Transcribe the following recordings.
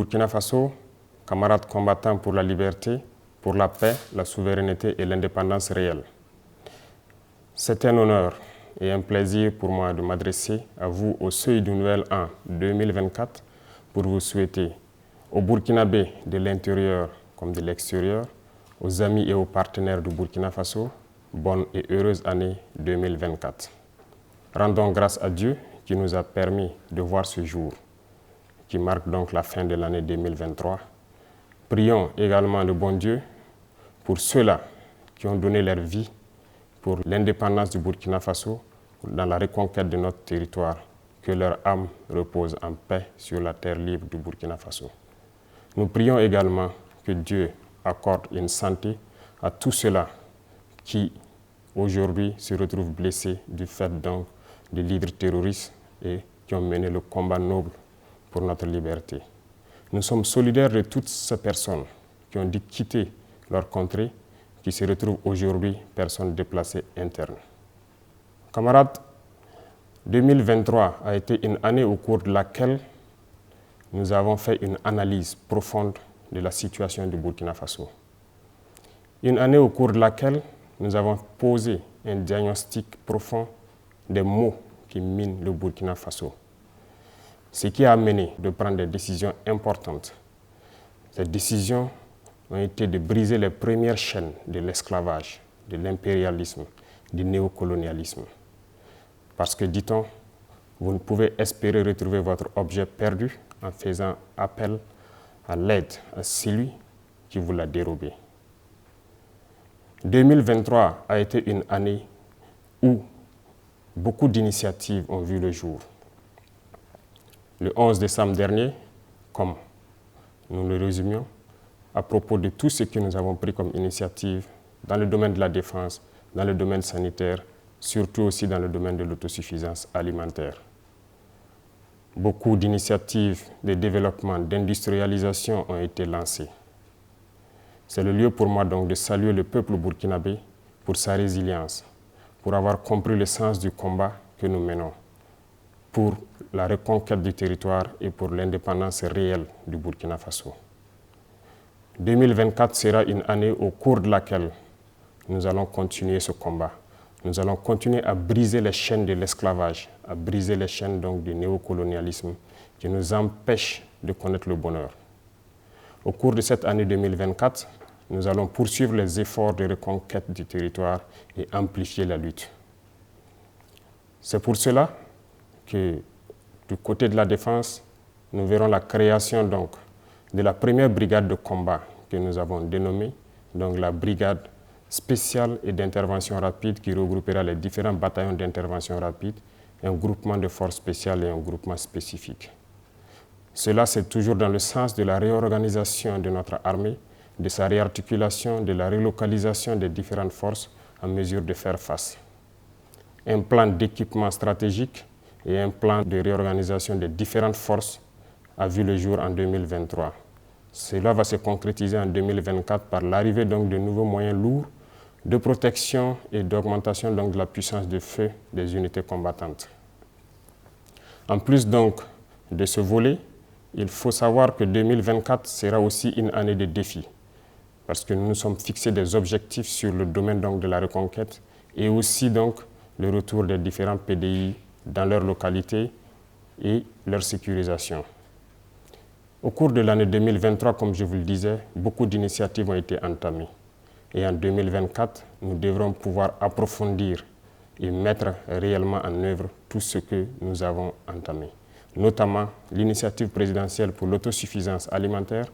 Burkina Faso, camarades combattants pour la liberté, pour la paix, la souveraineté et l'indépendance réelle. C'est un honneur et un plaisir pour moi de m'adresser à vous au seuil du nouvel an 2024 pour vous souhaiter aux Burkinabés de l'intérieur comme de l'extérieur, aux amis et aux partenaires du Burkina Faso, bonne et heureuse année 2024. Rendons grâce à Dieu qui nous a permis de voir ce jour, qui marque donc la fin de l'année 2023. Prions également le bon Dieu pour ceux-là qui ont donné leur vie pour l'indépendance du Burkina Faso, dans la reconquête de notre territoire, que leur âme repose en paix sur la terre libre du Burkina Faso. Nous prions également que Dieu accorde une santé à tous ceux-là qui aujourd'hui se retrouvent blessés du fait donc des leaders terroristes et qui ont mené le combat noble pour notre liberté. Nous sommes solidaires de toutes ces personnes qui ont dû quitter leur contrée, qui se retrouvent aujourd'hui personnes déplacées internes. Camarades, 2023 a été une année au cours de laquelle nous avons fait une analyse profonde de la situation du Burkina Faso. Une année au cours de laquelle nous avons posé un diagnostic profond des maux qui minent le Burkina Faso. Ce qui a amené de prendre des décisions importantes. Ces décisions ont été de briser les premières chaînes de l'esclavage, de l'impérialisme, du néocolonialisme. Parce que, dit-on, vous ne pouvez espérer retrouver votre objet perdu en faisant appel à l'aide à celui qui vous l'a dérobé. 2023 a été une année où beaucoup d'initiatives ont vu le jour. Le 11 décembre dernier, comme nous le résumions, à propos de tout ce que nous avons pris comme initiative dans le domaine de la défense, dans le domaine sanitaire, surtout aussi dans le domaine de l'autosuffisance alimentaire. Beaucoup d'initiatives de développement, d'industrialisation ont été lancées. C'est le lieu pour moi donc de saluer le peuple burkinabé pour sa résilience, pour avoir compris le sens du combat que nous menons, pour la reconquête du territoire et pour l'indépendance réelle du Burkina Faso. 2024 sera une année au cours de laquelle nous allons continuer ce combat. Nous allons continuer à briser les chaînes de l'esclavage, à briser les chaînes donc du néocolonialisme qui nous empêchent de connaître le bonheur. Au cours de cette année 2024, nous allons poursuivre les efforts de reconquête du territoire et amplifier la lutte. C'est pour cela que du côté de la défense, nous verrons la création donc de la première brigade de combat que nous avons dénommée, donc la brigade spéciale et d'intervention rapide qui regroupera les différents bataillons d'intervention rapide, un groupement de forces spéciales et un groupement spécifique. Cela, c'est toujours dans le sens de la réorganisation de notre armée, de sa réarticulation, de la relocalisation des différentes forces en mesure de faire face. Un plan d'équipement stratégique et un plan de réorganisation des différentes forces a vu le jour en 2023. Cela va se concrétiser en 2024 par l'arrivée donc de nouveaux moyens lourds de protection et d'augmentation donc de la puissance de feu des unités combattantes. En plus donc de ce volet, il faut savoir que 2024 sera aussi une année de défis parce que nous nous sommes fixés des objectifs sur le domaine donc de la reconquête et aussi donc le retour des différents PDI dans leur localité et leur sécurisation. Au cours de l'année 2023, comme je vous le disais, beaucoup d'initiatives ont été entamées. Et en 2024, nous devrons pouvoir approfondir et mettre réellement en œuvre tout ce que nous avons entamé. Notamment l'initiative présidentielle pour l'autosuffisance alimentaire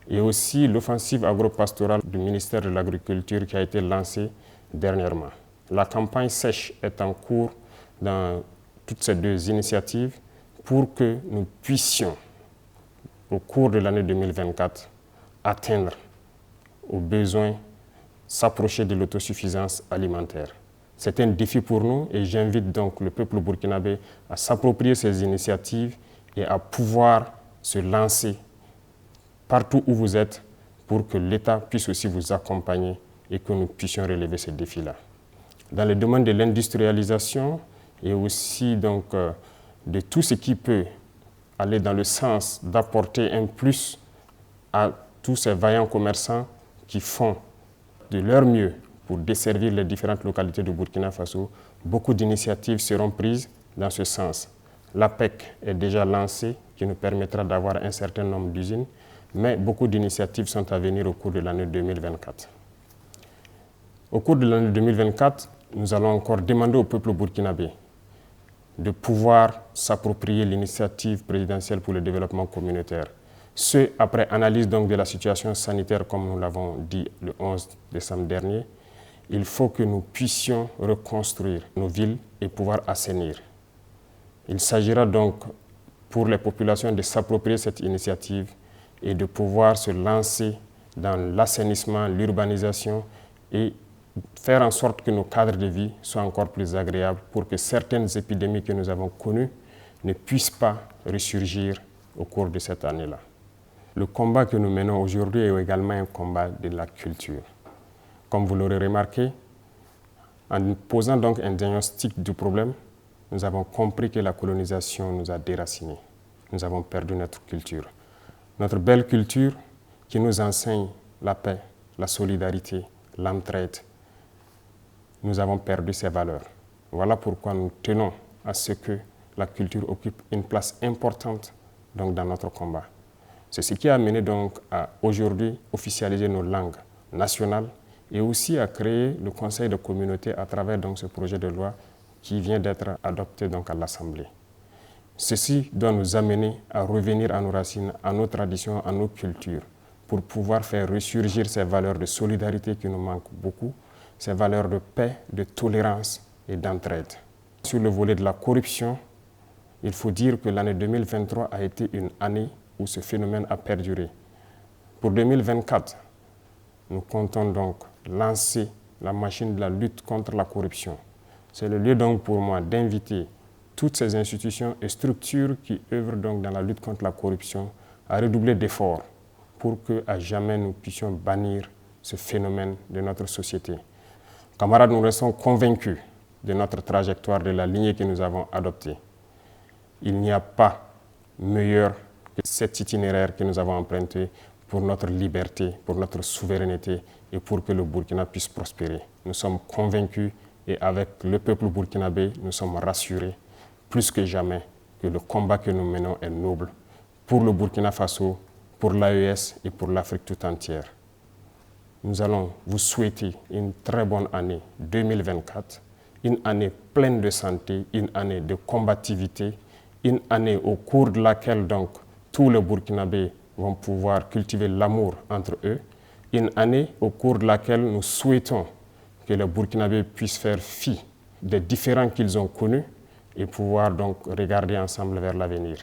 et aussi l'offensive agro-pastorale du ministère de l'Agriculture qui a été lancée dernièrement. La campagne sèche est en cours dans toutes ces deux initiatives pour que nous puissions, au cours de l'année 2024, atteindre aux besoins, s'approcher de l'autosuffisance alimentaire. C'est un défi pour nous et j'invite donc le peuple burkinabé à s'approprier ces initiatives et à pouvoir se lancer partout où vous êtes pour que l'État puisse aussi vous accompagner et que nous puissions relever ces défis-là. Dans le domaine de l'industrialisation et aussi donc de tout ce qui peut aller dans le sens d'apporter un plus à tous ces vaillants commerçants qui font de leur mieux pour desservir les différentes localités de Burkina Faso. Beaucoup d'initiatives seront prises dans ce sens. L'APEC est déjà lancée, qui nous permettra d'avoir un certain nombre d'usines, mais beaucoup d'initiatives sont à venir au cours de l'année 2024. Au cours de l'année 2024, nous allons encore demander au peuple burkinabé de pouvoir s'approprier l'initiative présidentielle pour le développement communautaire. Ce, après analyse donc de la situation sanitaire, comme nous l'avons dit le 11 décembre dernier, il faut que nous puissions reconstruire nos villes et pouvoir assainir. Il s'agira donc pour les populations de s'approprier cette initiative et de pouvoir se lancer dans l'assainissement, l'urbanisation et faire en sorte que nos cadres de vie soient encore plus agréables pour que certaines épidémies que nous avons connues ne puissent pas ressurgir au cours de cette année-là. Le combat que nous menons aujourd'hui est également un combat de la culture. Comme vous l'aurez remarqué, en posant donc un diagnostic du problème, nous avons compris que la colonisation nous a déracinés. Nous avons perdu notre culture. Notre belle culture qui nous enseigne la paix, la solidarité, l'entraide. Nous avons perdu ces valeurs. Voilà pourquoi nous tenons à ce que la culture occupe une place importante donc, dans notre combat. C'est ce qui a amené donc à aujourd'hui officialiser nos langues nationales et aussi à créer le Conseil de communauté à travers donc, ce projet de loi qui vient d'être adopté donc, à l'Assemblée. Ceci doit nous amener à revenir à nos racines, à nos traditions, à nos cultures, pour pouvoir faire ressurgir ces valeurs de solidarité qui nous manquent beaucoup, ces valeurs de paix, de tolérance et d'entraide. Sur le volet de la corruption, il faut dire que l'année 2023 a été une année où ce phénomène a perduré. Pour 2024, nous comptons donc lancer la machine de la lutte contre la corruption. C'est le lieu donc pour moi d'inviter toutes ces institutions et structures qui œuvrent donc dans la lutte contre la corruption à redoubler d'efforts pour qu'à jamais nous puissions bannir ce phénomène de notre société. Camarades, nous restons convaincus de notre trajectoire, de la lignée que nous avons adoptée. Il n'y a pas meilleur que cet itinéraire que nous avons emprunté pour notre liberté, pour notre souveraineté et pour que le Burkina puisse prospérer. Nous sommes convaincus et avec le peuple burkinabé, nous sommes rassurés plus que jamais que le combat que nous menons est noble pour le Burkina Faso, pour l'AES et pour l'Afrique tout entière. Nous allons vous souhaiter une très bonne année 2024, une année pleine de santé, une année de combativité, une année au cours de laquelle donc tous les Burkinabés vont pouvoir cultiver l'amour entre eux, une année au cours de laquelle nous souhaitons que les Burkinabés puissent faire fi des différends qu'ils ont connus et pouvoir donc regarder ensemble vers l'avenir.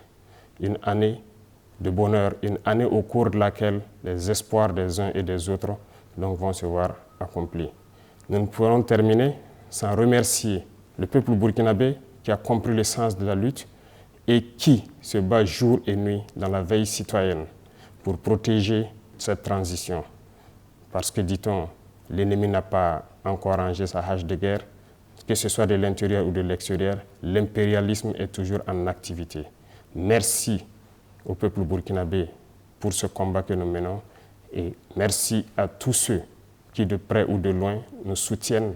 Une année de bonheur, une année au cours de laquelle les espoirs des uns et des autres donc, vont se voir accomplis. Nous ne pourrons terminer sans remercier le peuple burkinabé qui a compris le sens de la lutte et qui se bat jour et nuit dans la veille citoyenne pour protéger cette transition. Parce que, dit-on, l'ennemi n'a pas encore rangé sa hache de guerre, que ce soit de l'intérieur ou de l'extérieur, l'impérialisme est toujours en activité. Merci au peuple burkinabé pour ce combat que nous menons et merci à tous ceux qui, de près ou de loin, nous soutiennent,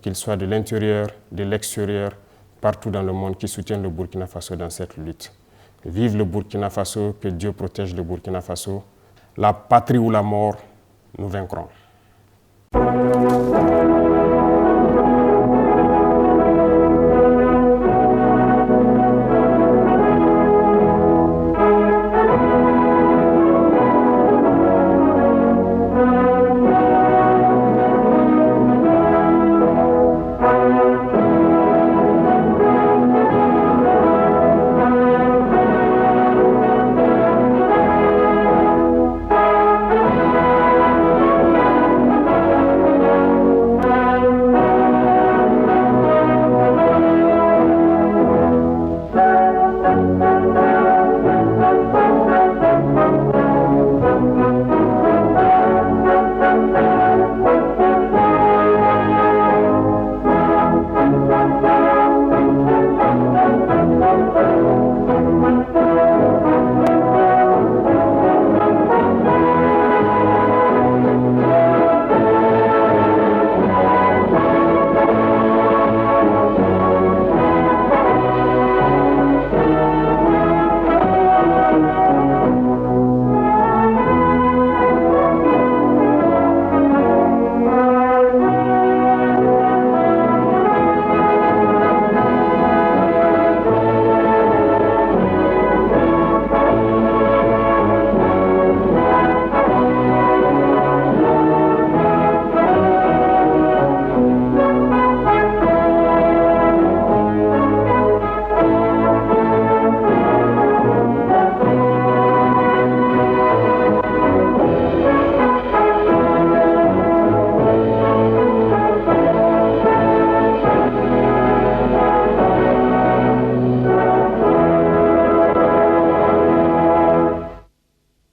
qu'ils soient de l'intérieur, de l'extérieur, partout dans le monde, qui soutiennent le Burkina Faso dans cette lutte. Vive le Burkina Faso, que Dieu protège le Burkina Faso. La patrie ou la mort, nous vaincrons.